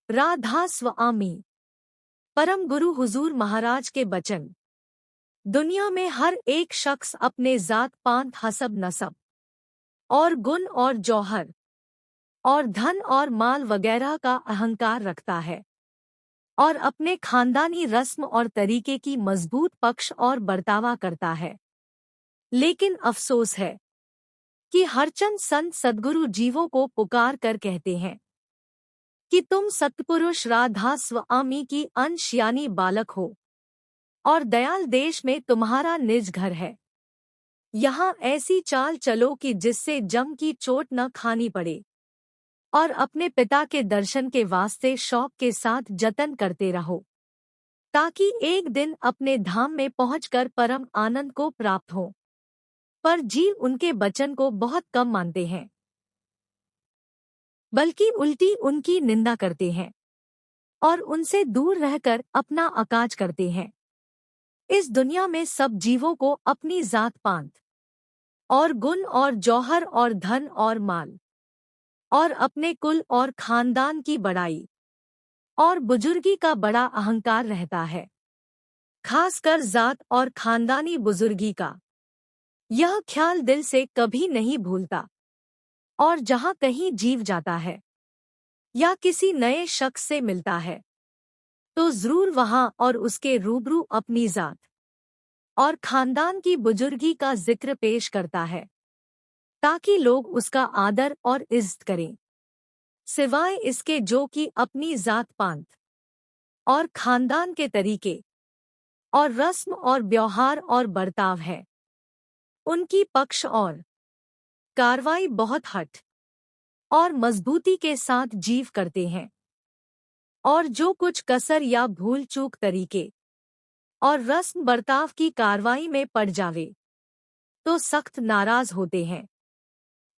राधा स्वामी परम गुरु हुजूर महाराज के बचन। दुनिया में हर एक शख्स अपने जात पात हसब नसब और गुण और जौहर और धन और माल वगैरह का अहंकार रखता है और अपने खानदानी रस्म और तरीके की मजबूत पक्ष और बर्तावा करता है। लेकिन अफसोस है कि हरचंद संत सद्गुरु जीवों को पुकार कर कहते हैं कि तुम सत्पुरुष राधा स्वामी की अंश यानी बालक हो और दयाल देश में तुम्हारा निज घर है। यहाँ ऐसी चाल चलो कि जिससे जम की चोट न खानी पड़े और अपने पिता के दर्शन के वास्ते शौक के साथ जतन करते रहो ताकि एक दिन अपने धाम में पहुंचकर परम आनंद को प्राप्त हो। पर जीव उनके वचन को बहुत कम मानते हैं, बल्कि उल्टी उनकी निंदा करते हैं और उनसे दूर रहकर अपना अकाज करते हैं। इस दुनिया में सब जीवों को अपनी जात पात और गुण और जौहर और धन और माल और अपने कुल और खानदान की बड़ाई और बुजुर्गी का बड़ा अहंकार रहता है, खासकर जात और खानदानी बुजुर्गी का। यह ख्याल दिल से कभी नहीं भूलता और जहाँ कहीं जीव जाता है या किसी नए शख्स से मिलता है तो जरूर वहाँ और उसके रूबरू अपनी जात और खानदान की बुजुर्गी का जिक्र पेश करता है ताकि लोग उसका आदर और इज्जत करें। सिवाय इसके जो कि अपनी जात पात और खानदान के तरीके और रस्म और व्यवहार और बर्ताव है, उनकी पक्ष और कार्रवाई बहुत हट और मजबूती के साथ जीव करते हैं और जो कुछ कसर या भूल चूक तरीके और रस्म बर्ताव की कार्रवाई में पड़ जावे तो सख्त नाराज होते हैं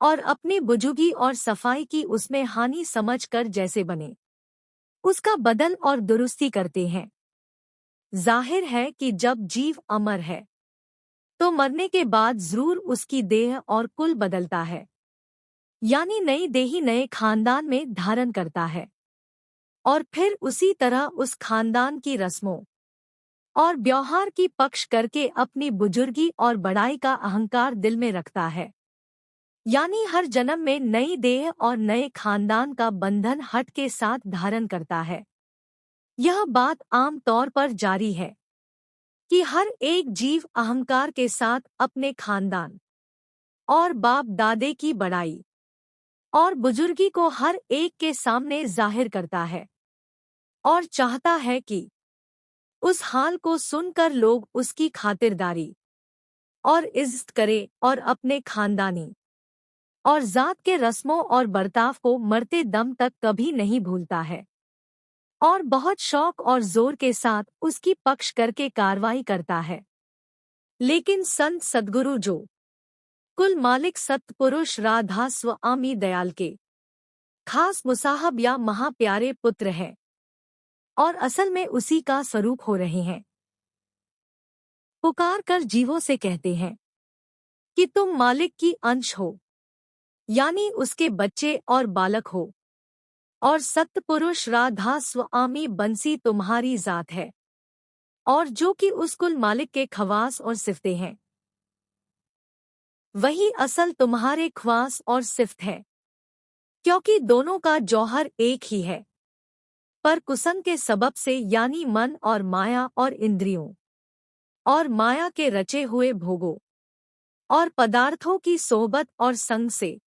और अपनी बुजुर्गी और सफाई की उसमें हानि समझकर जैसे बने उसका बदल और दुरुस्ती करते हैं। जाहिर है कि जब जीव अमर है तो मरने के बाद जरूर उसकी देह और कुल बदलता है, यानी नई देही नए खानदान में धारण करता है और फिर उसी तरह उस खानदान की रस्मों और व्यवहार की पक्ष करके अपनी बुजुर्गी और बड़ाई का अहंकार दिल में रखता है, यानी हर जन्म में नई देह और नए खानदान का बंधन हट के साथ धारण करता है। यह बात आम तौर पर जारी है कि हर एक जीव अहंकार के साथ अपने खानदान और बाप दादे की बड़ाई और बुजुर्गी को हर एक के सामने जाहिर करता है और चाहता है कि उस हाल को सुनकर लोग उसकी खातिरदारी और इज्जत करें और अपने खानदानी और जात के रस्मों और बर्ताव को मरते दम तक कभी नहीं भूलता है और बहुत शौक और जोर के साथ उसकी पक्ष करके कार्रवाई करता है। लेकिन संत सद्गुरु जो कुल मालिक सत्पुरुष राधा स्वामी दयाल के खास मुसाहब या महाप्यारे पुत्र हैं और असल में उसी का स्वरूप हो रहे हैं, पुकार कर जीवों से कहते हैं कि तुम मालिक की अंश हो, यानी उसके बच्चे और बालक हो और सत्पुरुष राधा स्वामी बंसी तुम्हारी जात है और जो कि उस कुल मालिक के खवास और सिफते हैं, वही असल तुम्हारे ख्वास और सिफ्त है, क्योंकि दोनों का जौहर एक ही है, पर कुसंग के सबब से यानी मन और माया और इंद्रियों और माया के रचे हुए भोगों और पदार्थों की सोहबत और संग से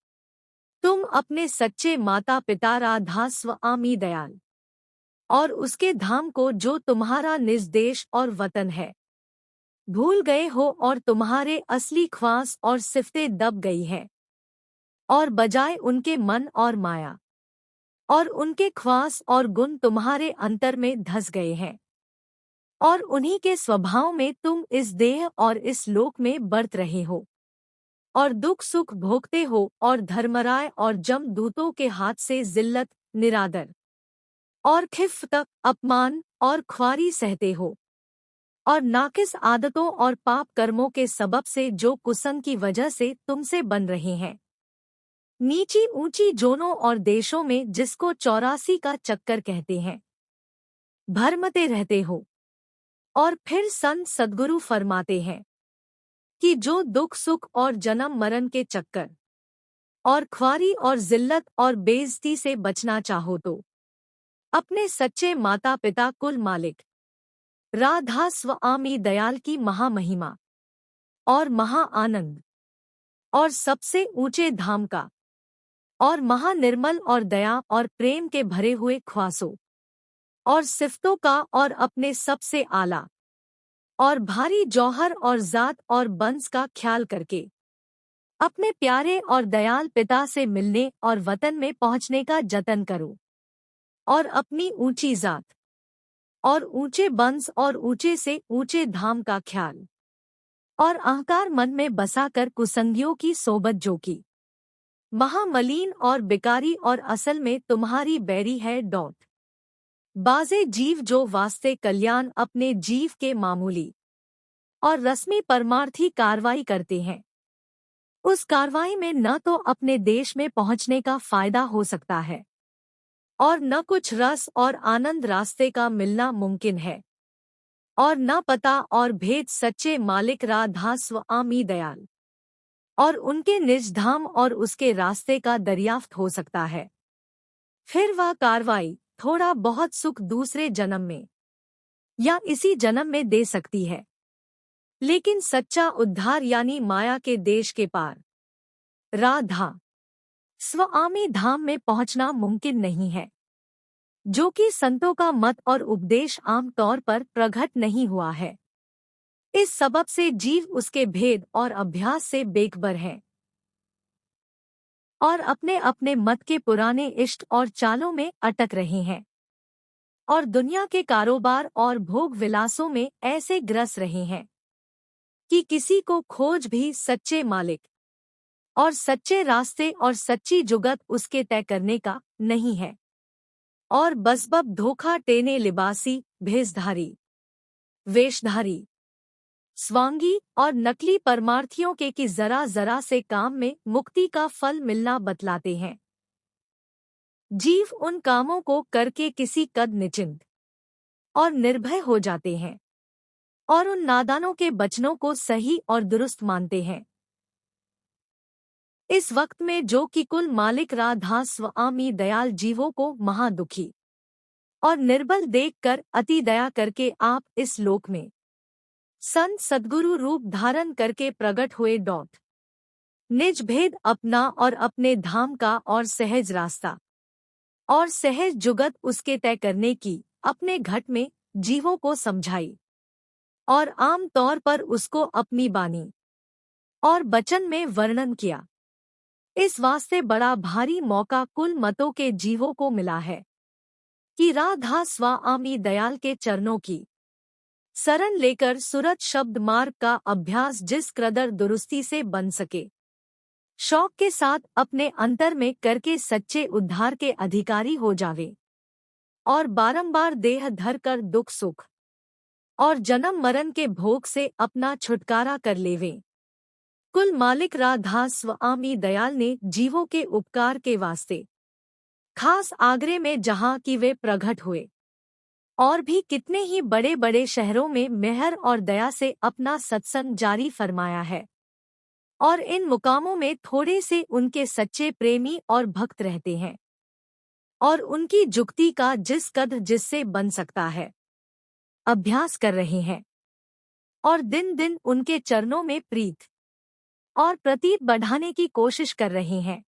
तुम अपने सच्चे माता पिता राधा स्वामी दयाल और उसके धाम को जो तुम्हारा निज देश और वतन है भूल गए हो और तुम्हारे असली ख्वास और सिफतें दब गई है और बजाय उनके मन और माया और उनके ख्वास और गुण तुम्हारे अंतर में धस गए हैं और उन्हीं के स्वभाव में तुम इस देह और इस लोक में बरत रहे हो और दुख सुख भोगते हो और धर्मराय और जमदूतों के हाथ से जिल्लत निरादर और खिफ्त अपमान और ख्वारी सहते हो और नाकिस आदतों और पाप कर्मों के सबब से जो कुसंग की वजह से तुमसे बन रहे हैं। नीची ऊंची जोनों और देशों में जिसको 84 का चक्कर कहते हैं, भरमते रहते हो। और फिर संत सद्गुरु फरमाते हैं कि जो दुख सुख और जन्म मरण के चक्कर और ख्वारी और जिल्लत और बेइज्जती से बचना चाहो तो अपने सच्चे माता पिता कुल मालिक राधा स्वामी दयाल की महामहिमा और महा आनंद और सबसे ऊंचे धाम का और महानिर्मल और दया और प्रेम के भरे हुए ख्वासों और सिफ्तों का और अपने सबसे आला और भारी जौहर और जात और बंस का ख्याल करके अपने प्यारे और दयाल पिता से मिलने और वतन में पहुंचने का जतन करो और अपनी ऊंची जात और ऊंचे बंस और ऊंचे से ऊंचे धाम का ख्याल और अहंकार मन में बसाकर कुसंगियों की सोबत जो की महामलीन और बिकारी और असल में तुम्हारी बैरी है डॉट बाजे जीव जो वास्ते कल्याण अपने जीव के मामूली और रस्मी परमार्थी कार्रवाई करते हैं, उस कार्रवाई में न तो अपने देश में पहुंचने का फायदा हो सकता है और न कुछ रस और आनंद रास्ते का मिलना मुमकिन है और न पता और भेद सच्चे मालिक राधा स्वामी दयाल और उनके निज धाम और उसके रास्ते का दरियाफ्त हो सकता है। फिर वह कार्रवाई थोड़ा बहुत सुख दूसरे जन्म में या इसी जन्म में दे सकती है, लेकिन सच्चा उद्धार यानी माया के देश के पार राधा स्वामी धाम में पहुंचना मुमकिन नहीं है, जो कि संतों का मत और उपदेश आम तौर पर प्रकट नहीं हुआ है। इस सबब से जीव उसके भेद और अभ्यास से बेखबर है और अपने अपने मत के पुराने इष्ट और चालों में अटक रहे हैं और दुनिया के कारोबार और भोग विलासों में ऐसे ग्रस रहे हैं कि किसी को खोज भी सच्चे मालिक और सच्चे रास्ते और सच्ची जुगत उसके तय करने का नहीं है और बसबब धोखा टेने लिबासी भेषधारी वेशधारी स्वांगी और नकली परमार्थियों के कि जरा जरा से काम में मुक्ति का फल मिलना बतलाते हैं। जीव उन कामों को करके किसी कद निश्चिंत और निर्भय हो जाते हैं और उन नादानों के वचनों को सही और दुरुस्त मानते हैं। इस वक्त में जो कि कुल मालिक राधा स्वामी दयाल जीवों को महादुखी और निर्बल देखकर अति दया करके आप इस लोक में संत सद्गुरु रूप धारण करके प्रकट हुए डॉट निज भेद अपना और अपने धाम का और सहज रास्ता और सहज जुगत उसके तय करने की अपने घट में जीवों को समझाई और आम तौर पर उसको अपनी बानी और वचन में वर्णन किया। इस वास्ते बड़ा भारी मौका कुल मतों के जीवों को मिला है कि राधा स्वामी दयाल के चरणों की शरण लेकर सुरत शब्द मार्ग का अभ्यास जिस कदर दुरुस्ती से बन सके शौक के साथ अपने अंतर में करके सच्चे उद्धार के अधिकारी हो जावे और बारंबार देह धर कर दुख सुख और जन्म मरण के भोग से अपना छुटकारा कर लेवे। कुल मालिक राधा स्वामी दयाल ने जीवों के उपकार के वास्ते खास आगरे में जहाँ की वे प्रकट हुए और भी कितने ही बड़े बड़े शहरों में मेहर और दया से अपना सत्संग जारी फरमाया है और इन मुकामों में थोड़े से उनके सच्चे प्रेमी और भक्त रहते हैं और उनकी जुक्ति का जिस कद्र जिससे बन सकता है अभ्यास कर रहे हैं और दिन दिन उनके चरणों में प्रीत और प्रतीत बढ़ाने की कोशिश कर रहे हैं।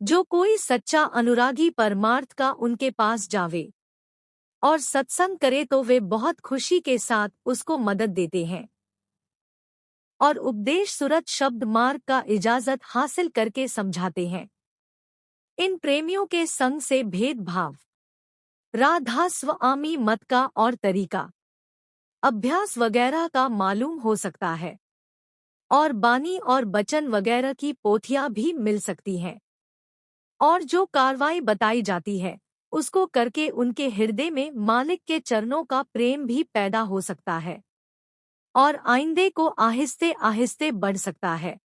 जो कोई सच्चा अनुरागी परमार्थ का उनके पास जावे और सत्संग करे तो वे बहुत खुशी के साथ उसको मदद देते हैं और उपदेश सुरत शब्द मार्ग का इजाजत हासिल करके समझाते हैं। इन प्रेमियों के संग से भेदभाव राधा स्वामी मत का और तरीका अभ्यास वगैरह का मालूम हो सकता है और बानी और बचन वगैरह की पोथियां भी मिल सकती हैं और जो कार्रवाई बताई जाती है उसको करके उनके हृदय में मालिक के चरणों का प्रेम भी पैदा हो सकता है और आइंदे को आहिस्ते आहिस्ते बढ़ सकता है।